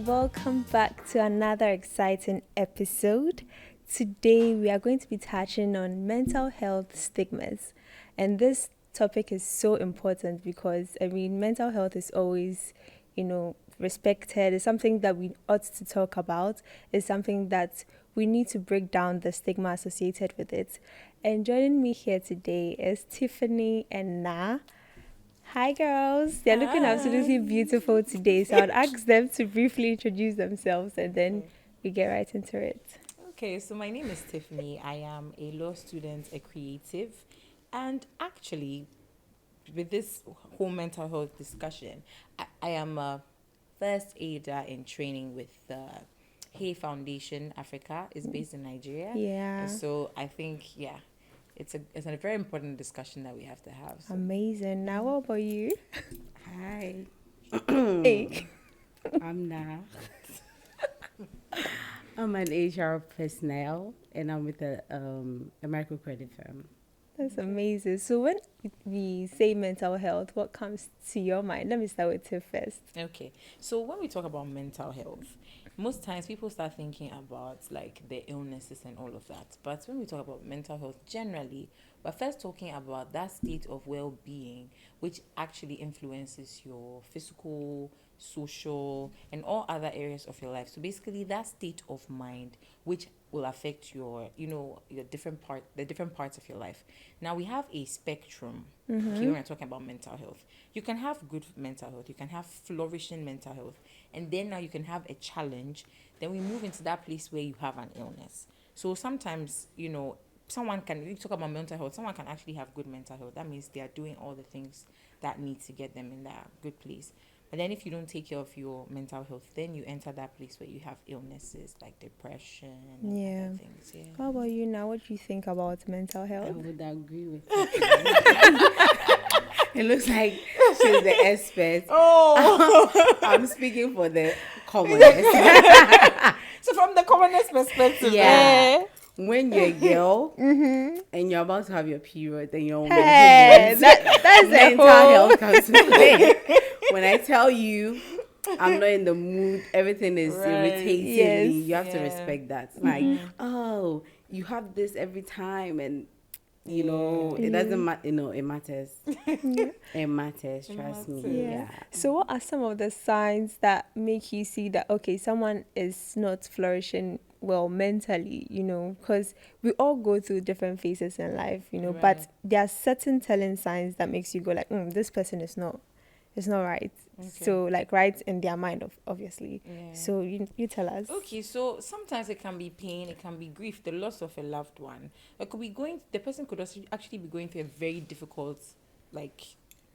welcome back to another exciting episode. Today, we are going to be touching on mental health stigmas. And this topic is so important because, mental health is always, respected. It's something that we ought to talk about. It's something that we need to break down the stigma associated with it. And joining me here today is Tiffany and Na. Hi girls, they're looking absolutely beautiful today, so I'd ask them to briefly introduce themselves and then we get right into it. Okay, so my name is Tiffany. I am a law student, a creative, and actually, with this whole mental health discussion, I am a first aider in training with the Hay Foundation Africa. It's based in Nigeria. Yeah. And so I think, it's a very important discussion that we have to have. So. Amazing. Now, what about you? Hi, Hey. I'm Na. I'm an HR personnel, and I'm with a microcredit firm. That's amazing. So when we say mental health, what comes to your mind? Let me start with Tiff first. Okay, so when we talk about mental health, most times people start thinking about like the illnesses and all of that. But when we talk about mental health, generally, we're first talking about that state of well-being, which actually influences your physical, social, and all other areas of your life. So basically, that state of mind, which will affect your, the different parts of your life. Now we have a spectrum. Okay, when we're talking about mental health, you can have good mental health, you can have flourishing mental health, and then now you can have a challenge. Then we move into that place where you have an illness. So sometimes, someone can, you talk about mental health, someone can actually have good mental health. That means they are doing all the things that need to get them in that good place. But then if you don't take care of your mental health, then you enter that place where you have illnesses like depression and other things. Yeah. How about you now? What do you think about mental I health? would agree with it. It looks like she's the expert. Oh, I'm speaking for the commoners. so from the commonest perspective, Yeah. When you're a girl and you're about to have your period and you're on Hey, hormones, that's mental a whole... health comes to play. When I tell you I'm not in the mood, everything is irritating Yes. me, you have to Yeah. respect that. Like, oh, you have this every time, and it doesn't matter. It matters. It matters. Trust me. matters. Yeah. So what are some of the signs that make you see that, okay, someone is not flourishing well mentally, because we all go through different phases in life, but Right. there are certain telling signs that makes you go like, this person is not right. Okay. So like right in their mind, obviously. Yeah. So you tell us. Okay, so sometimes it can be pain, it can be grief, the loss of a loved one. It could be the person could also actually be going through a very difficult,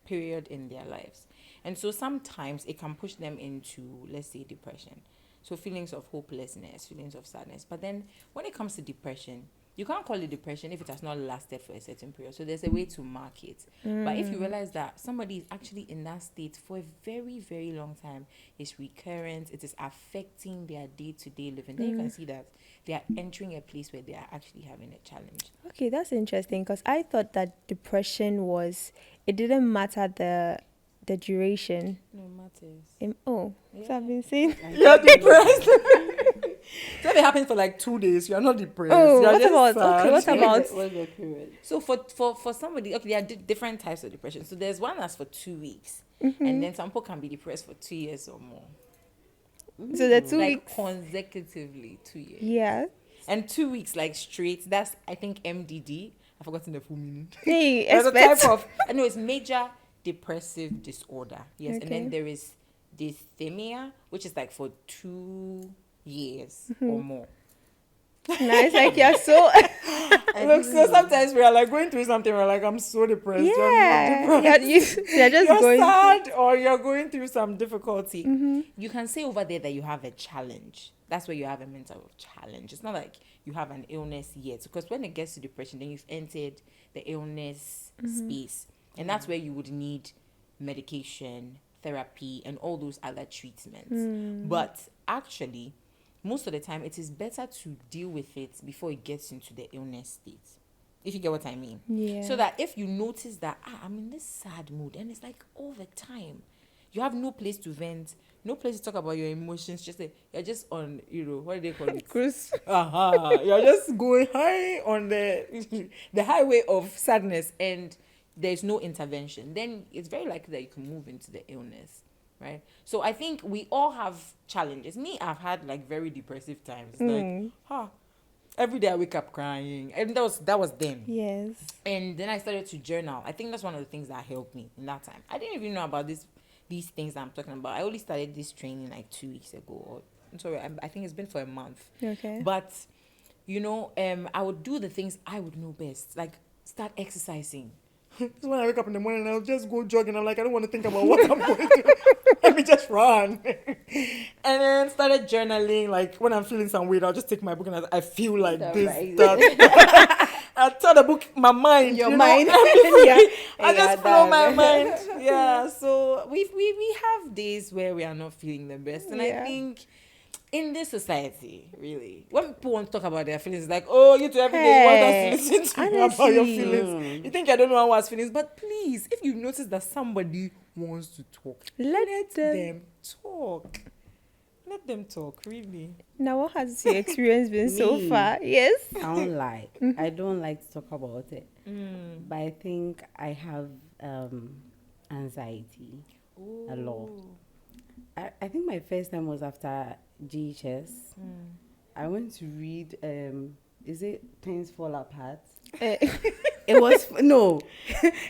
period in their lives. And so sometimes it can push them into, let's say, depression. So feelings of hopelessness, feelings of sadness. But then when it comes to depression, you can't call it depression if it has not lasted for a certain period. So there's a way to mark it. But if you realize that somebody is actually in that state for a very, very long time, it's recurrent, it is affecting their day-to-day living, then you can see that they are entering a place where they are actually having a challenge. Okay, that's interesting because I thought that depression it didn't matter the duration. No matters. So I've been saying. You're depressed. So if it happens for 2 days, you're not depressed. Oh, You're what just about sad. what's about? What's the period? So for somebody, okay, there are different types of depression. So there's one that's for 2 weeks, and then some people can be depressed for 2 years or more, So the 2 weeks. consecutively 2 years. Yeah. And 2 weeks straight. That's I think MDD. I've forgotten the full meaning. Hey, There's a type experts. of I know it's major depressive disorder. Yes, and Okay. then there is dysthymia, which is for 2 years or more. Nice, like you're so. Look, so sometimes we are going through something. We're I'm so depressed. You're Yeah, not depressed. you're just You're going. sad or you're going through some difficulty. You can say over there that you have a challenge. That's where you have a mental challenge. It's not like you have an illness yet. Because when it gets to depression, then you've entered the illness space. And that's where you would need medication, therapy, and all those other treatments. But actually, most of the time, it is better to deal with it before it gets into the illness state. If you get what I mean. Yeah. So that if you notice that, I'm in this sad mood, and it's over time, you have no place to vent, no place to talk about your emotions. Just you're just on, what do they call it? Cruise. You're just going high on the the highway of sadness, and there's no intervention. Then it's very likely that you can move into the illness, right? So I think we all have challenges. Me, I've had like very depressive times. Every day I wake up crying, and that was then. Yes. And then I started to journal. I think that's one of the things that helped me in that time. I didn't even know about these things that I'm talking about. I only started this training like 2 weeks ago. Or I'm sorry, I think it's been for a month. Okay. But I would do the things I would know best, like start exercising. That's when I wake up in the morning and I'll just go jogging. I'm like, I don't want to think about what I'm going to do. Let me just run. And then started journaling. Like when I'm feeling some weird, I'll just take my book and I feel like that. I tell the book my mind. Your mind. I just flow my mind. Yeah. So we have days where we are not feeling the best. And I think in this society, really, when people want to talk about their feelings, it's like, oh, you two every day you want us to listen to you about your feelings. You think I don't know how feelings, but please, if you notice that somebody wants to talk, let them talk. Let them talk, really. Now, what has your experience been so far? Yes. I don't like. I don't like to talk about it. But I think I have anxiety a lot. I think my first time was after GHS. I went to read, is it Things Fall Apart? It was, no.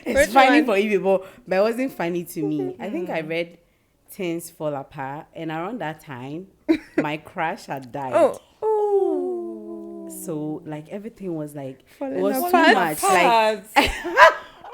It's funny for you people, but it wasn't funny to me. I think I read Things Fall Apart, and around that time, my crush had died. So, like, everything was like, it was too much. Like, I'm like, sorry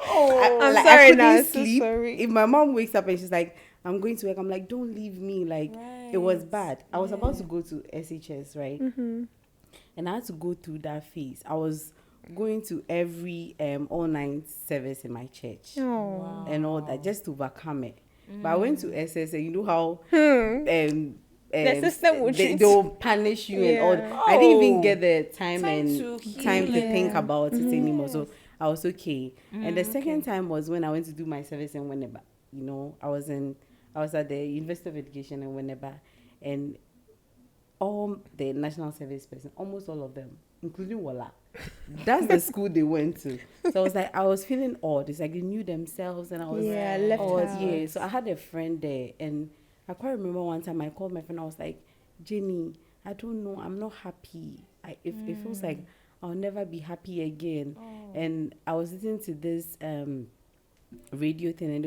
I couldn't now. sleep. So sorry. If my mom wakes up and she's like, I'm going to work, I'm like, don't leave me. Like, it was bad. I was about to go to SHS, right? And I had to go through that phase. I was going to every all-night service in my church and all that just to overcome it. But I went to SS, and you know how the system will treat they'll punish you and all that. I didn't even get the time to think about it anymore. So I was okay. And the second time was when I went to do my service in Winneba. You know, I was at the University of Education in Winneba, and all the national service person, almost all of them, including Wala, that's the school they went to. So I was like, I was feeling odd. It's like they knew themselves, and I was left out. Yeah. So I had a friend there, and I quite remember one time I called my friend. I was like, Jenny, I don't know, I'm not happy. It feels like I'll never be happy again. And I was listening to this radio thing, and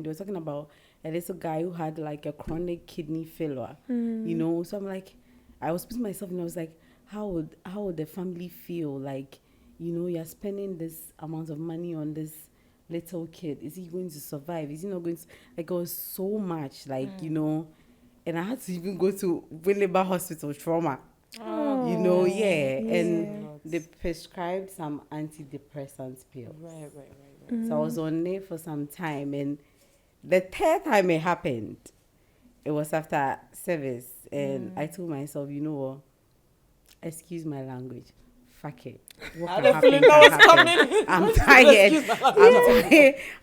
they were talking about a little guy who had like a chronic kidney failure. You know, so I'm like, I was putting myself in. I was like, how would the family feel? Like, you know, you're spending this amount of money on this little kid. Is he going to survive? Is he not going to? Like, it was so much, like, you know, and I had to even go to Winneba Hospital trauma. You know, and they prescribed some antidepressant pills. Right. So I was on it for some time, and the third time it happened, it was after service, and I told myself, you know what? Excuse my language. Fuck it. What can happen, can happen. I'm tired.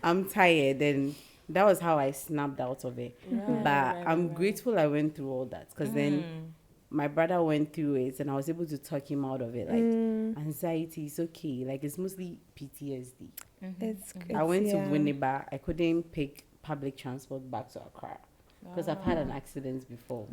I'm tired. And that was how I snapped out of it. But I'm grateful I went through all that, because then my brother went through it, and I was able to talk him out of it. Like, anxiety is okay. Like, it's mostly PTSD. I went to Winneba. I couldn't pick public transport back to Accra, because I've had an accident before.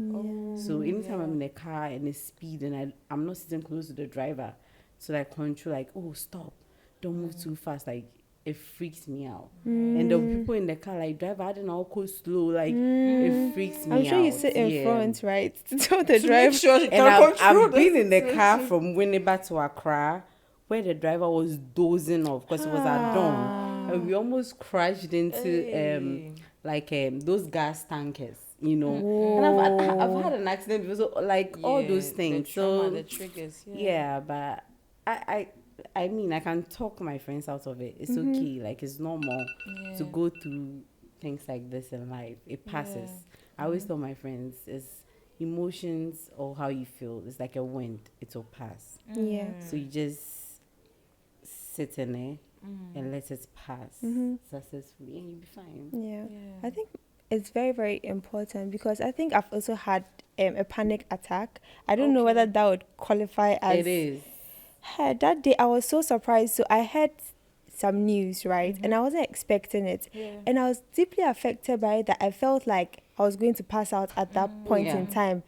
So anytime I'm in a car and it's speed, and I'm not sitting close to the driver, so like control, like, oh, stop, don't move too fast, like, it freaks me out. And the people in the car, like, driver, I don't know, go slow, like, it freaks me out. I'm sure you sit in front, right, to tell the driver. Sure and I've been in the car from Winneba to Accra, where the driver was dozing off because it was at dawn, and we almost crashed into those gas tankers, you know. And I've had an accident before, so, like, all those things. The trauma, so the triggers. but I mean, I can talk my friends out of it. It's okay. Like, it's normal to go through things like this in life. It passes. I always tell my friends, it's emotions or how you feel. It's like a wind. It will pass. So you just sit in it and let it pass successfully, and you'll be fine. I think it's very, very important because I think I've also had a panic attack. I don't know whether that would qualify as. It is. That day I was so surprised. So I heard some news, right? And I wasn't expecting it. Yeah. And I was deeply affected by it that I felt like I was going to pass out at that point in time.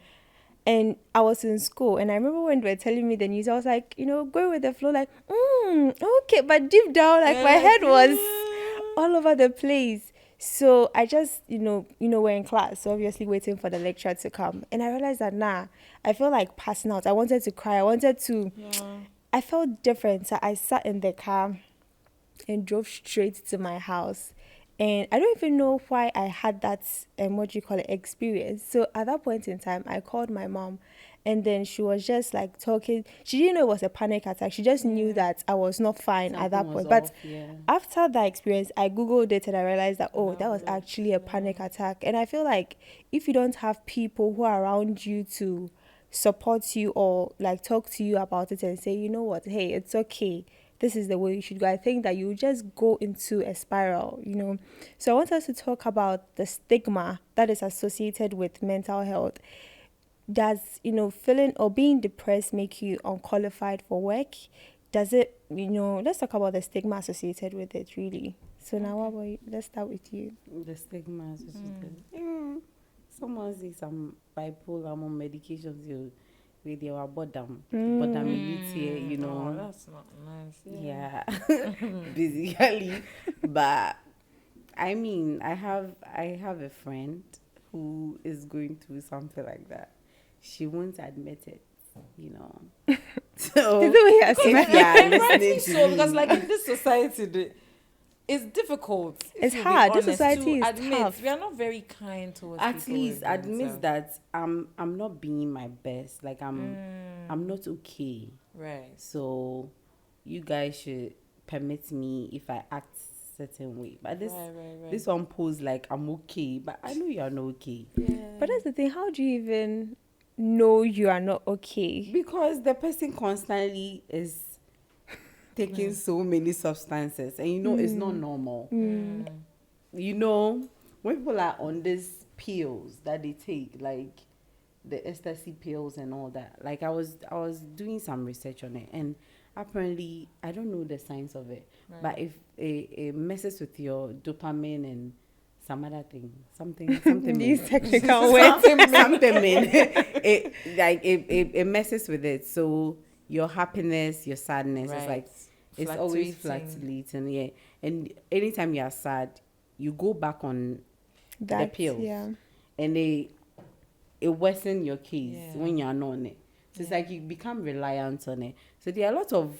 And I was in school, and I remember when they were telling me the news, I was like, going with the flow, like, okay. But deep down, like, my head was all over the place. So I just, we're in class, so obviously waiting for the lecture to come. And I realized that, I feel like passing out. I wanted to cry. I felt different. So I sat in the car and drove straight to my house. And I don't even know why I had that, experience. So at that point in time, I called my mom, and then she was just like talking. She didn't know it was a panic attack. She just knew that I was not fine at that point. But after that experience, I Googled it and I realized that, that was actually a panic attack. And I feel like if you don't have people who are around you to support you or like talk to you about it and say, you know what, hey, it's okay, this is the way you should go, I think that you just go into a spiral. So I want us to talk about the stigma that is associated with mental health. Does feeling or being depressed make you unqualified for work? Does it, let's talk about the stigma associated with it, really. So now what about you? Let's start with you. The stigma associated. Someone say some bipolar, I'm on medications, with your bottom elite, Oh, that's not nice. Yeah. Basically. But I mean, I have a friend who is going through something like that. She won't admit it, So Is it what you're yeah, listening to So me. because like in this society, it's difficult. It's to be hard. This honest, society to is admit, tough. We are not very kind towards At people least with mental admit health. that I'm not being my best. Like I'm not okay. Right. So you guys should permit me if I act certain way. But this one pose like I'm okay, but I know you are not okay. Yeah. But that's the thing. How do you even know you are not okay? Because the person constantly is taking so many substances, and it's not normal. When people are on these pills that they take, like the ecstasy pills and all that, like I was doing some research on it, and apparently I don't know the science of it, but if it messes with your dopamine and some other thing, something These technical words. it messes with it. So your happiness, your sadness, is like it's always fluctuating. Yeah, and anytime you are sad, you go back on the pills, and it worsens your case when you are not on it. So it's like you become reliant on it. So there are a lot of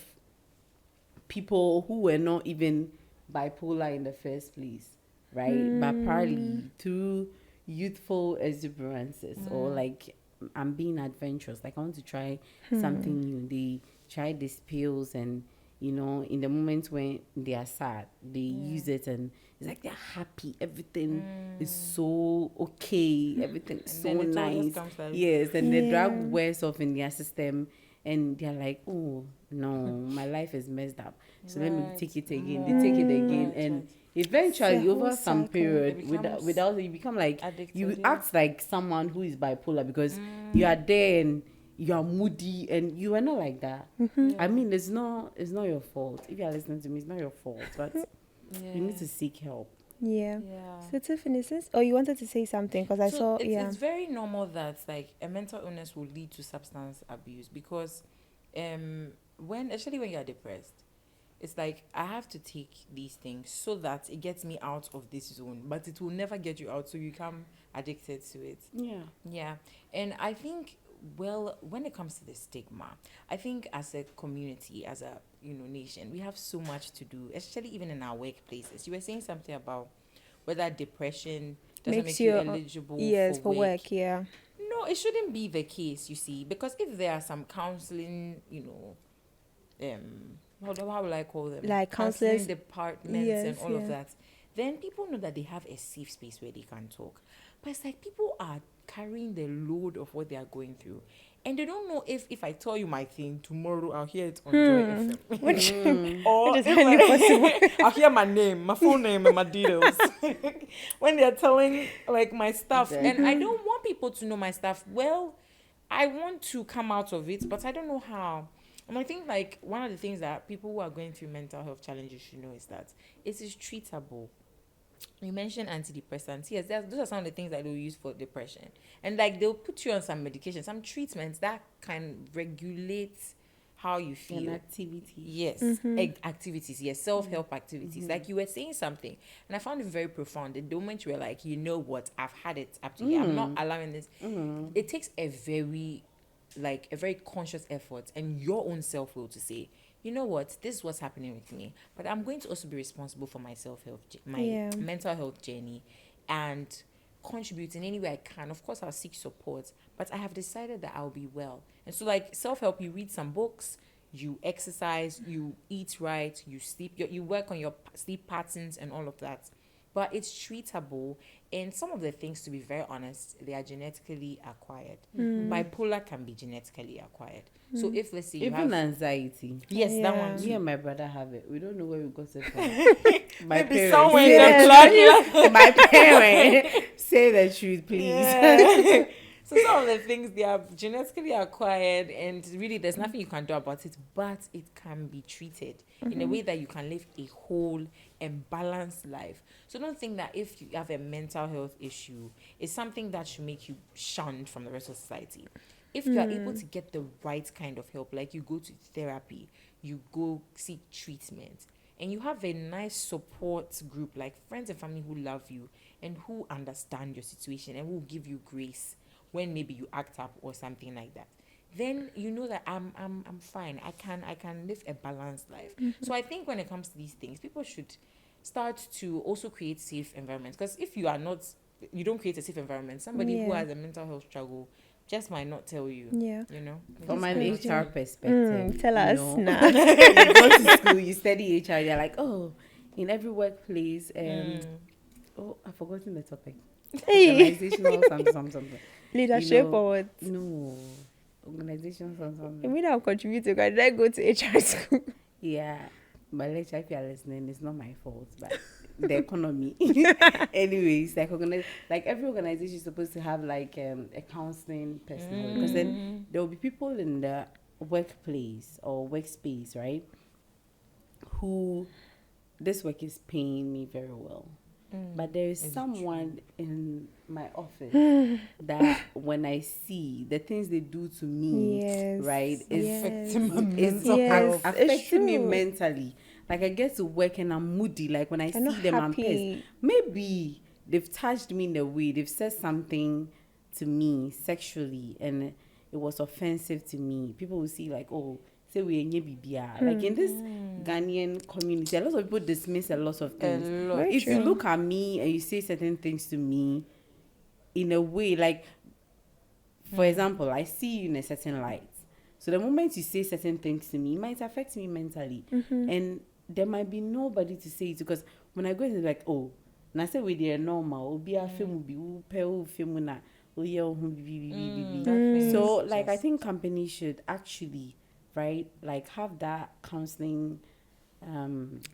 people who were not even bipolar in the first place, right? But partly through youthful exuberances or like I'm being adventurous, like I want to try something new. They try these pills, and in the moment when they are sad, they use it, and it's like they're happy. Everything is so okay. Everything is so nice. Yes, and the drug wears off in their system, and they're like, oh no, my life is messed up. So let me take it again. They take it again, and eventually over some period, without you become like addicted, you act like someone who is bipolar because you are there and you are moody, and you are not like that. I mean, it's not your fault. If you are listening to me, it's not your fault, but you need to seek help. Yeah. So Tiffany, you wanted to say something because I saw. It's very normal that like a mental illness will lead to substance abuse because, especially when you are depressed, it's like I have to take these things so that it gets me out of this zone, but it will never get you out, so you become addicted to it. Yeah. And I think, when it comes to the stigma, I think as a community, as a nation, we have so much to do, especially even in our workplaces. You were saying something about whether depression doesn't make you eligible for work. Yeah. No, it shouldn't be the case, you see, because if there are some counseling, how will I call them? Like counseling departments and all of that, then people know that they have a safe space where they can talk. But it's like people are carrying the load of what they are going through, And they don't know if I tell you my thing tomorrow, I'll hear it on Joy FM. Or Which is if highly possible. I'll hear my name, my full name, and my details when they're telling like my stuff. And I don't want people to know my stuff. Well, I want to come out of it, but I don't know how. And I think like one of the things that people who are going through mental health challenges should know is that it is treatable. You mentioned antidepressants. Yes, those are some of the things that they'll use for depression. And like they'll put you on some medication, some treatments that can regulate how you feel. And activity. Yes, activities. Yes, self-help activities. Like you were saying something, and I found it very profound. The moment you were like, you know what, I've had it up to here. I'm not allowing this. It takes a very conscious effort and your own self-will to say, you know what, this is what's happening with me, but I'm going to also be responsible for my self-help, my mental health journey, and contribute in any way I can. Of course, I'll seek support, but I have decided that I'll be well. And so, like self-help, you read some books, you exercise, you eat right, you sleep, you work on your sleep patterns and all of that. But it's treatable, and some of the things, to be very honest, they are genetically acquired. Bipolar can be genetically acquired. So if, let's say, you even have anxiety. Yes, that one Me too. and my brother have it. We don't know where we got it from. My Maybe parents. somewhere in Say the blood. my parents. Say the truth, please. Yeah. So some of the things, they are genetically acquired, and really there's nothing you can do about it, but it can be treated in a way that you can live a whole and balanced life. So don't think that if you have a mental health issue, it's something that should make you shunned from the rest of society. If you are able to get the right kind of help, like you go to therapy, you go seek treatment, and you have a nice support group like friends and family who love you and who understand your situation and will give you grace when maybe you act up or something like that, then you know that I'm fine. I can live a balanced life. So I think when it comes to these things, people should start to also create safe environments. Because if you don't create a safe environment, somebody who has a mental health struggle just might not tell you. Yeah. You know? From an HR perspective, Tell us know, now. you go to school, you study HR, you're like, oh, in every workplace, oh, I've forgotten the topic. Hey. Organizational something. Leadership or what? No. Organizational something. You mean I'm contributing? Did I go to HR school? Yeah. But let's if you're listening, it's not my fault, but the economy. Anyways, like every organization is supposed to have like a counseling person, because then there will be people in the workplace or workspace, right, who this work is paying me very well. But there is someone in my office that when I see the things they do to me, right, it's affecting me mentally. Like I get to work and I'm moody. Like when I see them, I'm pissed. Maybe they've touched me in a way, they've said something to me sexually and it was offensive to me. People will see like, oh, say we are BBR. Like in this Ghanaian community, a lot of people dismiss a lot of things. If you look at me and you say certain things to me in a way, like for example, I see you in a certain light. So the moment you say certain things to me, it might affect me mentally. And there might be nobody to say it, because when I go into like, oh, and I say we are normal, be a film be film na so like I think companies should actually, right, like have that counseling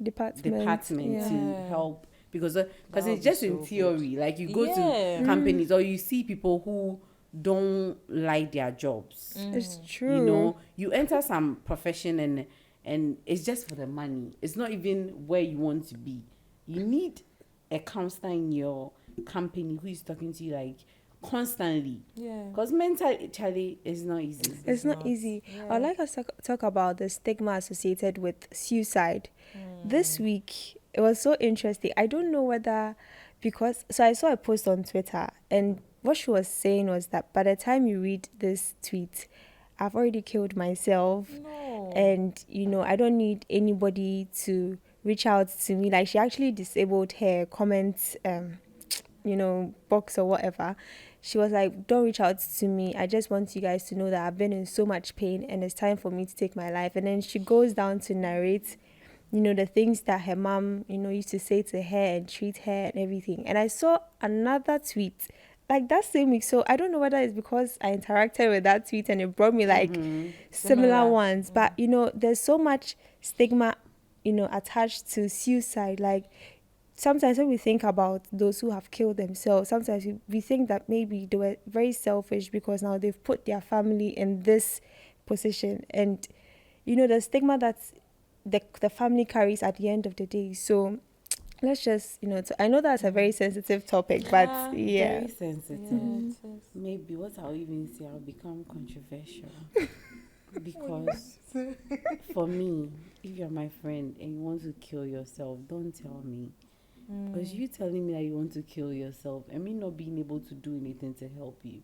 department to help, because it's just in theory good. Like you go to companies or you see people who don't like their jobs. It's true. You know, you enter some profession and it's just for the money. It's not even where you want to be. You need a counselor in your company who is talking to you like constantly. Because mentally is not easy. It's not easy. I'd like us to talk about the stigma associated with suicide. This week, it was so interesting. I don't know whether, so I saw a post on Twitter, and what she was saying was that by the time you read this tweet, I've already killed myself. And, I don't need anybody to reach out to me. Like, she actually disabled her comments, box or whatever. She was like, don't reach out to me. I just want you guys to know that I've been in so much pain and it's time for me to take my life. And then she goes down to narrate, the things that her mom, used to say to her and treat her and everything. And I saw another tweet like that same week. So I don't know whether it's because I interacted with that tweet and it brought me like similar ones. But there's so much stigma, attached to suicide. Like sometimes when we think about those who have killed themselves, sometimes we think that maybe they were very selfish because now they've put their family in this position, and the stigma that the family carries at the end of the day. So let's just I know that's a very sensitive topic, but yeah, very sensitive. Maybe what I'll even say, I'll become controversial. Because for me, if you're my friend and you want to kill yourself, don't tell me. Because you telling me that you want to kill yourself and me not being able to do anything to help you,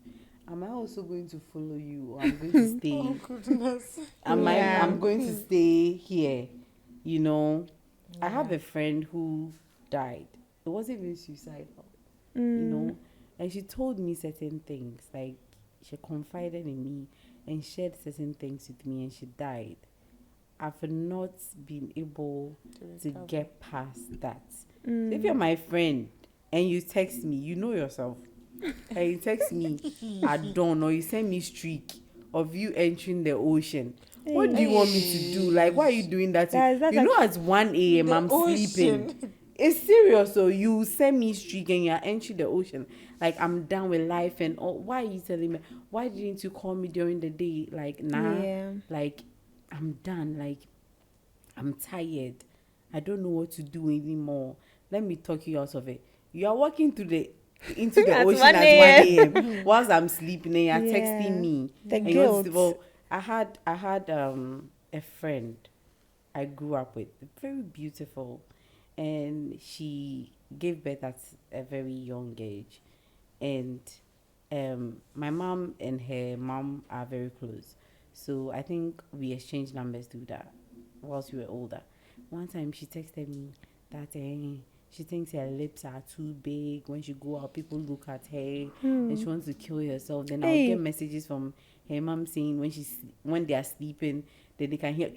am I also going to follow you, or I'm going to stay? Oh goodness. I'm going to stay here, I have a friend who died. It wasn't even suicidal, and she told me certain things, like she confided in me and shared certain things with me, and she died. I've not been able to get past that. So if you're my friend and you text me, you know yourself, and you text me at dawn, or you send me streak of you entering the ocean, what do you want me to do? Like, why are you doing that? Guys, At 1 a.m. I'm sleeping. It's serious. So you send me streak and you're entering the ocean. Like, I'm done with life and all. Why are you telling me? Why didn't you call me during the day? Like, like, I'm done. Like, I'm tired. I don't know what to do anymore. Let me talk you out of it. You are walking into the ocean at 1 a.m. whilst I'm sleeping, and you're texting me. The guilt. I had a friend I grew up with, very beautiful, and she gave birth at a very young age, and my mom and her mom are very close, so I think we exchanged numbers through that whilst we were older. One time she texted me that she thinks her lips are too big. When she go out, people look at her and she wants to kill herself. Then I'll get messages from her mom saying when they are sleeping, then they can hear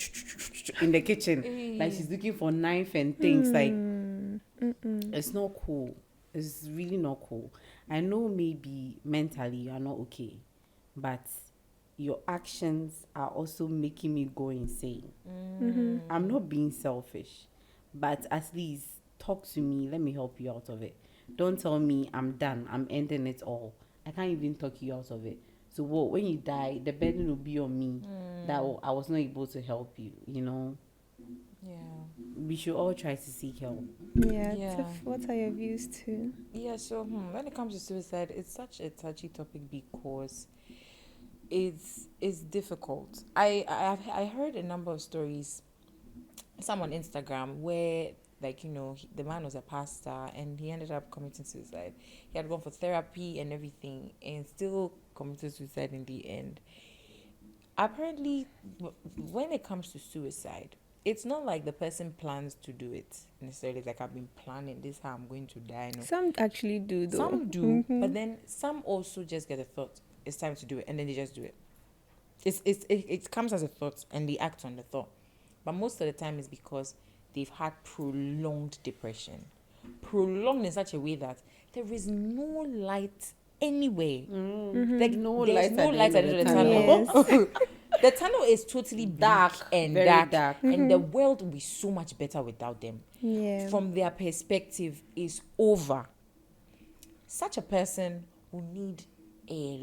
in the kitchen, like she's looking for knife and things. Like, it's not cool. It's really not cool. I know maybe mentally you are not okay, but your actions are also making me go insane. I'm not being selfish, but at least talk to me. Let me help you out of it. Don't tell me I'm done, I'm ending it all. I can't even talk you out of it. So when you die, the burden will be on me that I was not able to help you, Yeah. We should all try to seek help. What are your views too? Yeah, so when it comes to suicide, it's such a touchy topic because it's difficult. I heard a number of stories, some on Instagram, where the man was a pastor and he ended up committing suicide. He had gone for therapy and everything and still committed suicide in the end. Apparently, when it comes to suicide, it's not like the person plans to do it necessarily. It's like, I've been planning this, how I'm going to die. No. Some actually do, though. Some do, but then some also just get a thought, it's time to do it, and then they just do it. It comes as a thought and they act on the thought. But most of the time it's because they've had prolonged depression. Prolonged in such a way that there is no light anywhere. Like, there's no light at the end of the tunnel. Yes. The tunnel is totally dark and very dark. And the world will be so much better without them. Yeah. From their perspective, is over. Such a person will need a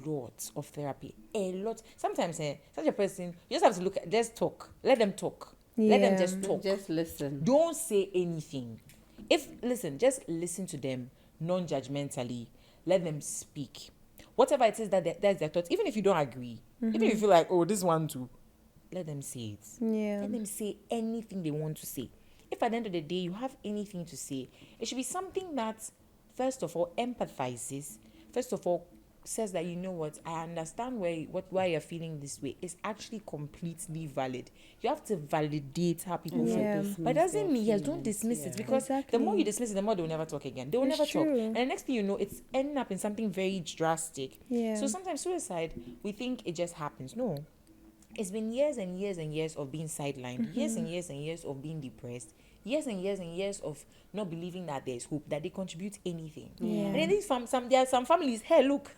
lot of therapy. A lot. Sometimes such a person, you just have to just talk. Let them talk. Let them just talk. Just listen. Don't say anything. Just listen to them non-judgmentally. Let them speak. Whatever it is that's their thoughts, even if you don't agree, even if you feel like, oh, this one too, let them say it. Yeah. Let them say anything they want to say. If at the end of the day you have anything to say, it should be something that, first of all, empathizes. First of all, says that, you know what, I understand why you're feeling this way. It's actually completely valid. You have to validate how people feel. But it doesn't mean, don't dismiss it, because the more you dismiss it, the more they will never talk again. They will never talk. And the next thing you know, it's ending up in something very drastic. Yeah. So sometimes suicide, we think it just happens. No. it's been years and years and years of being sidelined, years and years and years of being depressed, years and years and years of not believing that there's hope, that they contribute anything. Yeah. And in these there are some families, hey, look,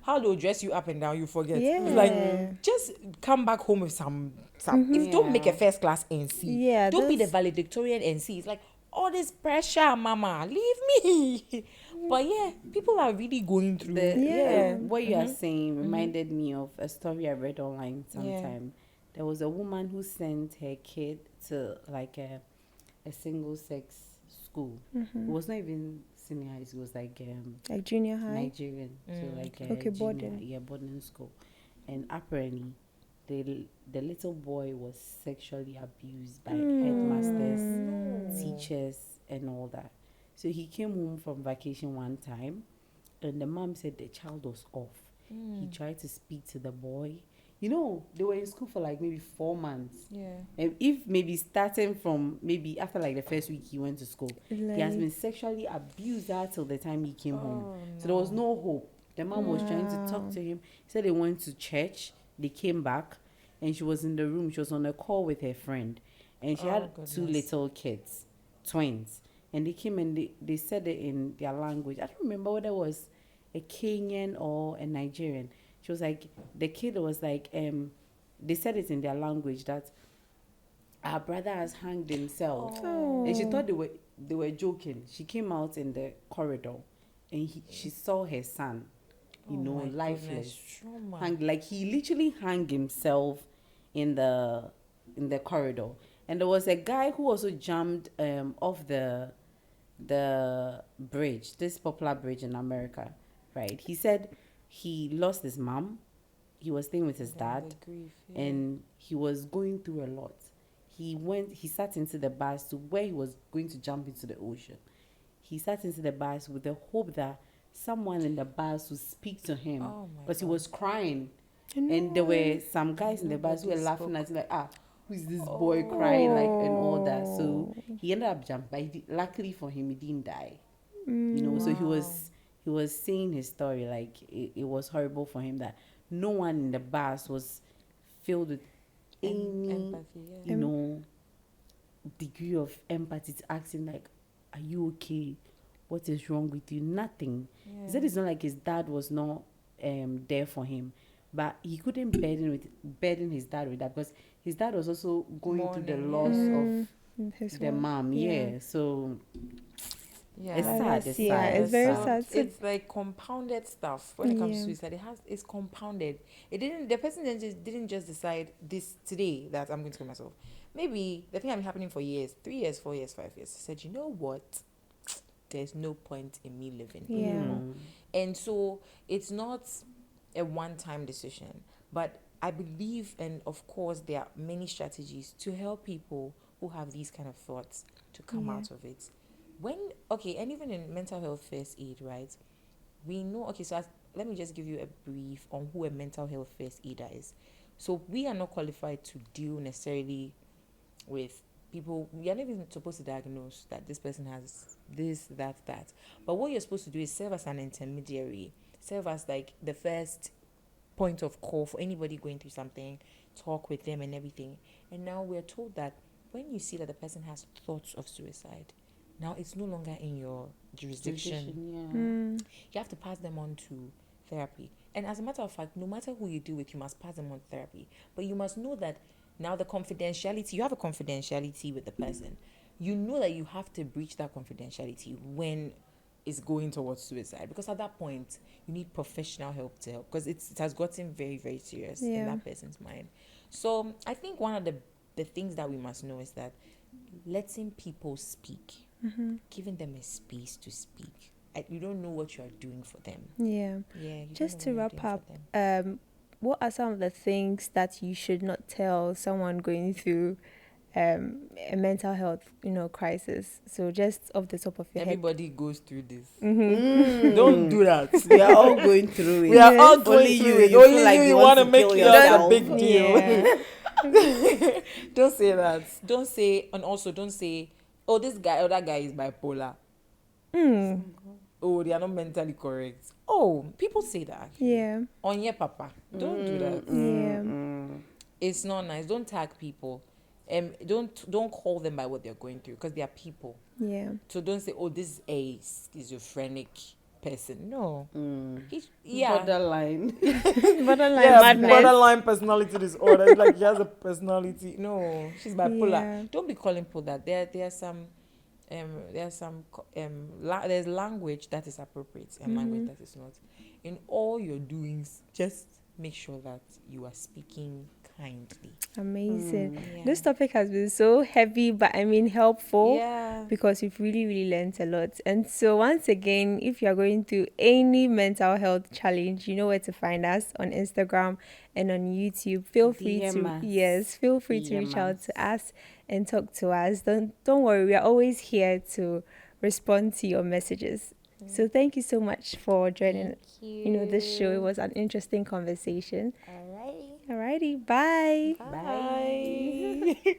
how they'll dress you up and down, you forget. Yeah. It's like, just come back home with some if don't make a first class NC. Yeah, Don't be the those- valedictorian NC. It's like, all this pressure, mama, leave me. But yeah, people are really going through. What you are saying reminded me of a story I read online sometime. There was a woman who sent her kid to like a single sex school. It was not even senior high school, it was like junior high. Nigerian. So like boarding school. And apparently the little boy was sexually abused by headmasters, teachers, and all that. So he came home from vacation one time, and the mom said the child was off. He tried to speak to the boy. You know, they were in school for like maybe 4 months. Yeah. And if maybe starting from maybe after like the first week he went to school, he has Like- been sexually abused till the time he came home. So there was no hope. The mom was trying to talk to him. He said they went to church. They came back, and she was in the room. She was on a call with her friend, and she had two little kids, twins. And they came and they said it in their language. I don't remember whether it was a Kenyan or a Nigerian. She was like, the kid was like, they said it in their language that our brother has hanged himself. And she thought they were joking. She came out in the corridor, and she saw her son, lifeless, hanged, like he literally hung himself in the corridor. And there was a guy who also jumped off the bridge, this popular bridge in America, right? He said he lost his mom. He was staying with his dad, and he was going through a lot. He sat into the bus to where he was going to jump into the ocean. He sat into the bus with the hope that someone in the bus would speak to him, because he was crying. And there were some guys in the bus who were laughing at him like, who's this boy crying, like, and all that. So he ended up jumping, but luckily for him, he didn't die. So he was saying his story, like it was horrible for him that no one in the bus was filled with any empathy, degree of empathy to ask him like, are you okay? What is wrong with you? Nothing. He said it's not like his dad was not there for him, but he couldn't burden his dad with that, because his dad was also going through the loss of the mom. So it's sad. It's very sad. It's like compounded stuff when it comes to suicide. It's compounded. The person didn't just decide this today that I'm going to kill myself. Maybe the thing had been happening for years, 3 years, 4 years, 5 years. He said, you know what? There's no point in me living anymore. And so it's not a one-time decision, but I believe, and of course there are many strategies to help people who have these kind of thoughts to come out of it. And even in mental health first aid, right, we know, let me just give you a brief on who a mental health first aider is. So we are not qualified to deal necessarily with people. We are not even supposed to diagnose that this person has this, that. But what you're supposed to do is serve as an intermediary, serve as like the first point of call for anybody going through something, talk with them and everything. And now we're told that when you see that the person has thoughts of suicide, now it's no longer in your jurisdiction. You have to pass them on to therapy. And as a matter of fact, no matter who you deal with, you must pass them on therapy. But you must know that now the confidentiality, you have a confidentiality with the person. You know that you have to breach that confidentiality when it's going towards suicide, because at that point you need professional help to help, because it has gotten very, very serious in that person's mind. So I think one of the things that we must know is that letting people speak, giving them a space to speak. You don't know what you are doing for them. Just to wrap up, what are some of the things that you should not tell someone going through a mental health crisis? So just off the top of your Everybody goes through this. Don't do that. We are all going through it. We are all going through it. Only you want to make yourself a big deal. Don't say that. Don't say, and also don't say, oh, this guy or that guy is bipolar. Oh, they are not mentally correct. Oh, people say that. Yeah. On your papa. Don't do that. It's not nice. Don't tag people. Don't call them by what they're going through, because they are people. Yeah. So don't say, oh, this is a schizophrenic person. No. Yeah. Borderline. Borderline Yeah, madness. borderline personality disorder. It's like she has a personality. No, she's bipolar. Yeah. Don't be calling people that. There's language that is appropriate and language that is not. In all your doings, just make sure that you are speaking kindly. Amazing. Yeah. This topic has been so heavy, but I mean helpful. Yeah. Because we've really, really learned a lot. And so once again, if you're going through any mental health challenge, you know where to find us on Instagram and on YouTube. Feel free DM to us. feel free to reach out to us and talk to us. Don't worry, we are always here to respond to your messages. So thank you so much for joining this show. It was an interesting conversation. Alrighty. Bye. Bye.